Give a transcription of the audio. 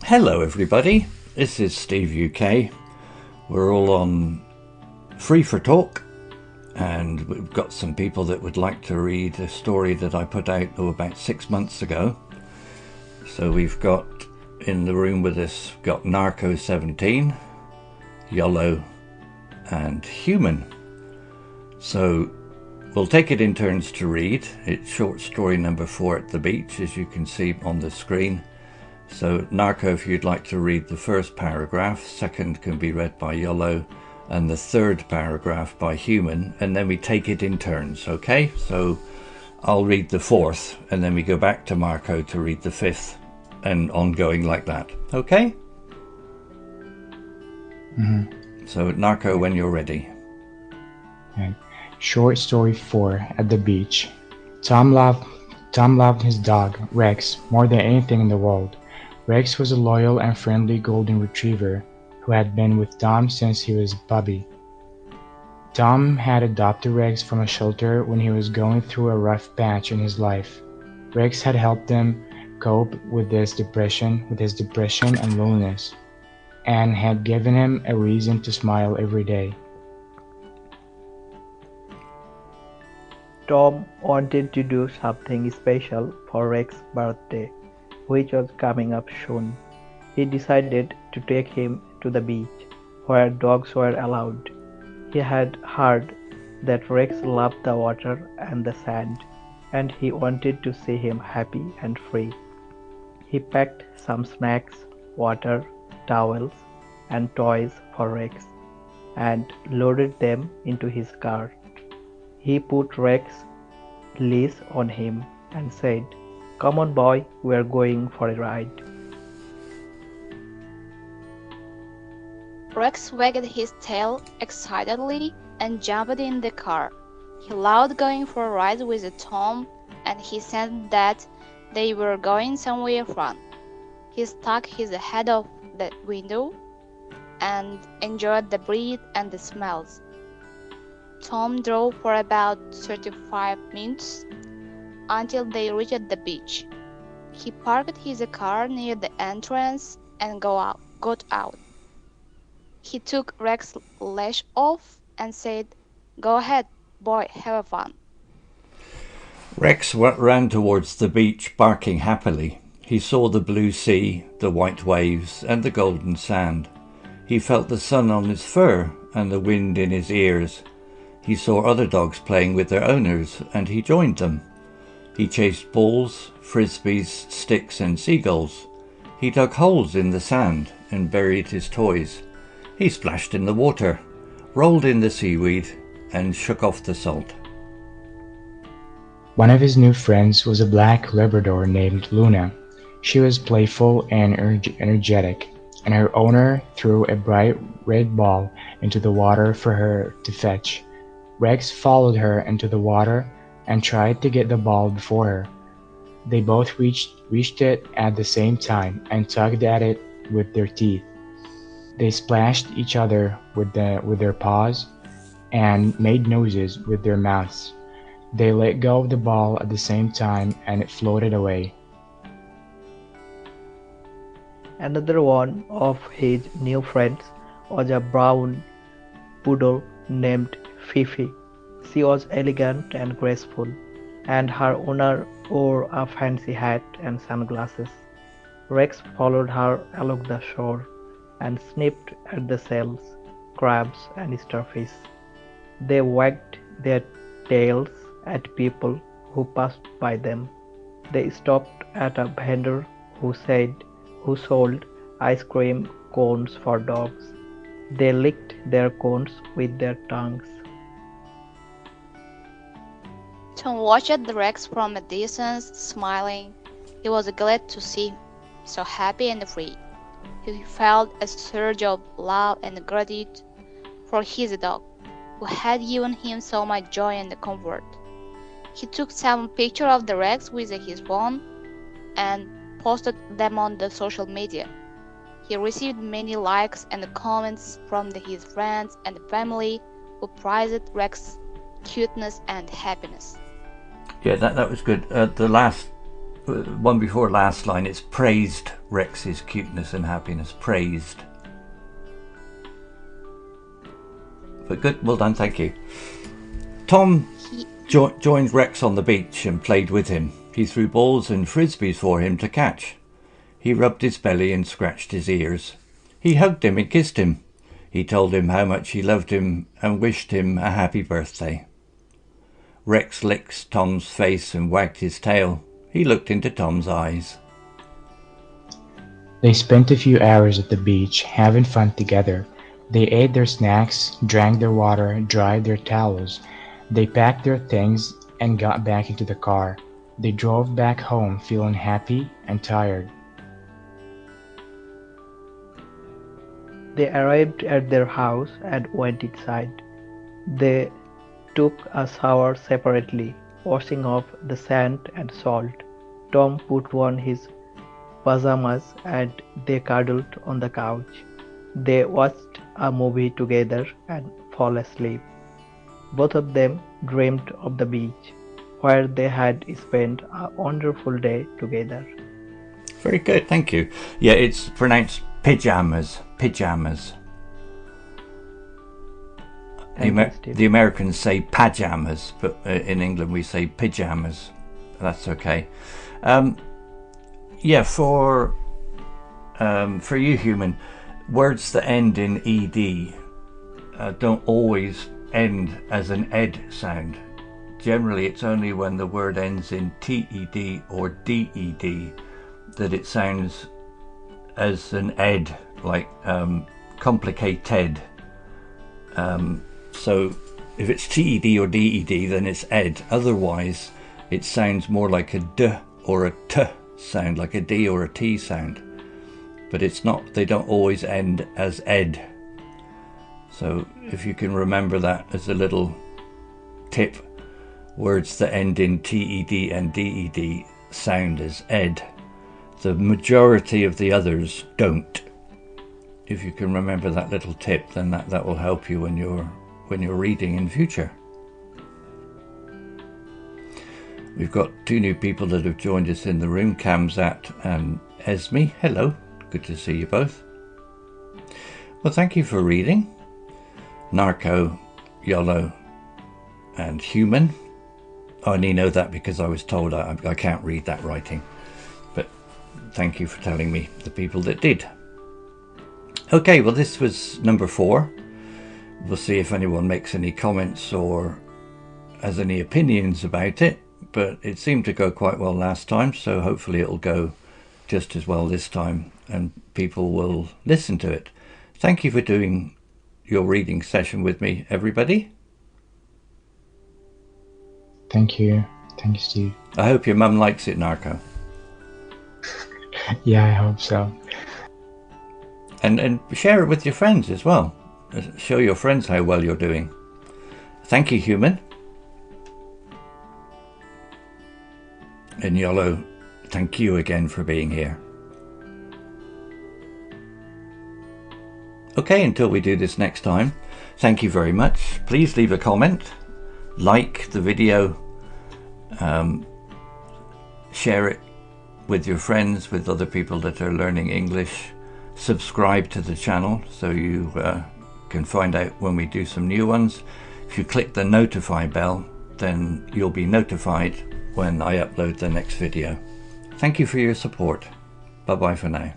Hello everybody, this is Steve UK. We're all on Free for Talk and we've got some people that would like to read a story that I put out about 6 months ago. So we've got in the room with us, got Narco 17, Yolo and Human. So we'll take it in turns to read. It's short story number 4 at the beach, as you can see on the screen. So Narco, if you'd like to read the first paragraph, second can be read by Yolo, and the third paragraph by Human, and then we take it in turns, okay? So I'll read the fourth, and then we go back to Marco to read the fifth, and ongoing like that, okay? So Narco, when you're ready. And short story 4 at the beach. Tom loved his dog, Rex, more than anything in the world. Rex was a loyal and friendly golden retriever who had been with Tom since he was a puppy. Tom had adopted Rex from a shelter when he was going through a rough patch in his life. Rex had helped him cope with his depression and loneliness, and had given him a reason to smile every day. Tom wanted to do something special for Rex's birthday, which was coming up soon. He decided to take him to the beach, where dogs were allowed. He had heard that Rex loved the water and the sand, and he wanted to see him happy and free. He packed some snacks, water, towels, and toys for Rex, and loaded them into his car. He put Rex's leash on him and said, "Come on, boy, we're going for a ride." Rex wagged his tail excitedly and jumped in the car. He loved going for a ride with Tom, and he said that they were going somewhere fun. He stuck his head out the window and enjoyed the breeze and the smells. Tom drove for about 35 minutes until they reached the beach. He parked his car near the entrance and got out. He took Rex's leash off and said, "Go ahead, boy, have fun." Rex ran towards the beach, barking happily. He saw the blue sea, the white waves, and the golden sand. He felt the sun on his fur and the wind in his ears. He saw other dogs playing with their owners, and he joined them. He chased balls, frisbees, sticks, and seagulls. He dug holes in the sand and buried his toys. He splashed in the water, rolled in the seaweed, and shook off the salt. One of his new friends was a black Labrador named Luna. She was playful and energetic, and her owner threw a bright red ball into the water for her to fetch. Rex followed her into the water and tried to get the ball before her. They both reached it at the same time and tugged at it with their teeth. They splashed each other with their paws and made noses with their mouths. They let go of the ball at the same time and it floated away. Another one of his new friends was a brown poodle named Fifi. She was elegant and graceful, and her owner wore a fancy hat and sunglasses. Rex followed her along the shore and sniffed at the shells, crabs, and starfish. They wagged their tails at people who passed by them. They stopped at a vendor who sold ice cream cones for dogs. They licked their cones with their tongues. Tom watched the Rex from a distance, smiling. He was glad to see him, so happy and free. He felt a surge of love and gratitude for his dog, who had given him so much joy and comfort. He took some pictures of the Rex with his phone and posted them on the social media. He received many likes and comments from his friends and family who prized Rex's cuteness and happiness. Yeah, that was good. The last one before last line, it's praised Rex's cuteness and happiness. Praised. But good, well done, thank you. Tom joined Rex on the beach and played with him. He threw balls and frisbees for him to catch. He rubbed his belly and scratched his ears. He hugged him and kissed him. He told him how much he loved him and wished him a happy birthday. Rex licked Tom's face and wagged his tail. He looked into Tom's eyes. They spent a few hours at the beach, having fun together. They ate their snacks, drank their water, dried their towels. They packed their things and got back into the car. They drove back home feeling happy and tired. They arrived at their house and went inside. They took a shower separately, washing off the sand and salt. Tom put on his pajamas and they cuddled on the couch. They watched a movie together and fell asleep. Both of them dreamed of the beach, where they had spent a wonderful day together. Very good, thank you. Yeah, it's pronounced pyjamas. Pyjamas. The Americans say pajamas, but in England we say pyjamas. That's okay. Yeah, for you, human, words that end in ed don't always end as an ed sound. Generally, it's only when the word ends in ted or ded that it sounds as an ed, like complicated. So if it's ted or ded, then it's ed. Otherwise, it sounds more like a d or a t sound, like a d or a t sound. But it's not, they don't always end as ed. So if you can remember that as a little tip, words that end in ted and ded sound as ed. The majority of the others don't. If you can remember that little tip, then that will help you when you're reading in future. We've got two new people that have joined us in the room, Kamzat and Esme. Hello, good to see you both. Well, thank you for reading. Narco, Yolo and Human. I only know that because I was told I can't read that writing. But thank you for telling me, the people that did. Okay, well, this was number 4. We'll see if anyone makes any comments or has any opinions about it. But it seemed to go quite well last time, so hopefully it'll go just as well this time and people will listen to it. Thank you for doing your reading session with me, everybody. Thank you. Thank you, Steve. I hope your mum likes it, Narco. Yeah, I hope so. And share it with your friends as well. Show your friends how well you're doing. Thank you, Human. And Yolo, thank you again for being here. Okay, until we do this next time, thank you very much. Please leave a comment, like the video, share it with your friends, with other people that are learning English. Subscribe to the channel so you can find out when we do some new ones. If you click the notify bell, then you'll be notified when I upload the next video. Thank you for your support. Bye bye for now.